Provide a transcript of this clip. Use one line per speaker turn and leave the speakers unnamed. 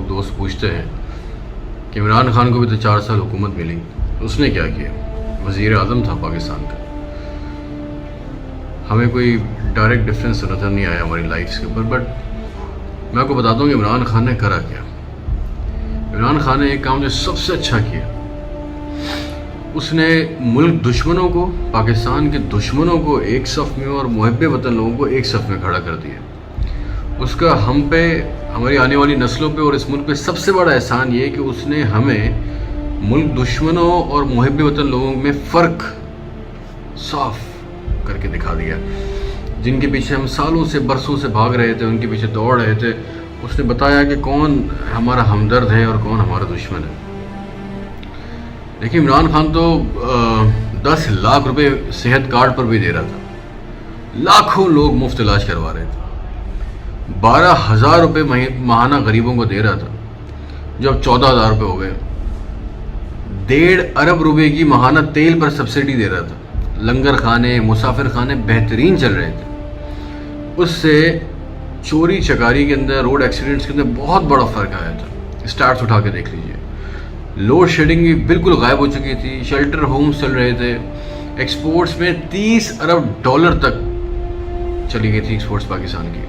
لوگ دوست پوچھتے ہیں کہ عمران خان کو بھی تو 4 سال حکومت ملی، اس نے کیا کیا؟ وزیر اعظم تھا پاکستان کا. ہمیں کوئی ڈائریکٹ ڈفرینس نظر نہیں آیا ہماری لائفس کے اوپر. بٹ میں آپ کو بتاتا ہوں کہ عمران خان نے کرا کیا. عمران خان نے ایک کام جو سب سے اچھا کیا، اس نے ملک دشمنوں کو، پاکستان کے دشمنوں کو ایک صف میں اور محب وطن لوگوں کو ایک صف میں کھڑا کر دیا. اس کا ہم پہ، ہماری آنے والی نسلوں پہ اور اس ملک پہ سب سے بڑا احسان یہ کہ اس نے ہمیں ملک دشمنوں اور محب وطن لوگوں میں فرق صاف کر کے دکھا دیا. جن کے پیچھے ہم سالوں سے برسوں سے بھاگ رہے تھے، ان کے پیچھے دوڑ رہے تھے، اس نے بتایا کہ کون ہمارا ہمدرد ہے اور کون ہمارا دشمن ہے. دیکھیے عمران خان تو 10 لاکھ روپے صحت کارڈ پر بھی دے رہا تھا، لاکھوں لوگ مفت علاج کروا رہے تھے. 12,000 روپے ماہانہ غریبوں کو دے رہا تھا، جو اب 14,000 روپے ہو گئے. 1.5 ارب روپے کی ماہانہ تیل پر سبسڈی دے رہا تھا. لنگر خانے، مسافر خانے بہترین چل رہے تھے. اس سے چوری چکاری کے اندر، روڈ ایکسیڈنٹس کے اندر بہت بڑا فرق آیا تھا. اسٹارٹس اٹھا کے دیکھ لیجئے. لوڈ شیڈنگ بھی بالکل غائب ہو چکی تھی، شیلٹر ہومز چل رہے تھے. ایکسپورٹس میں 30 ارب ڈالر تک چلی گئی تھی ایکسپورٹس پاکستان کی.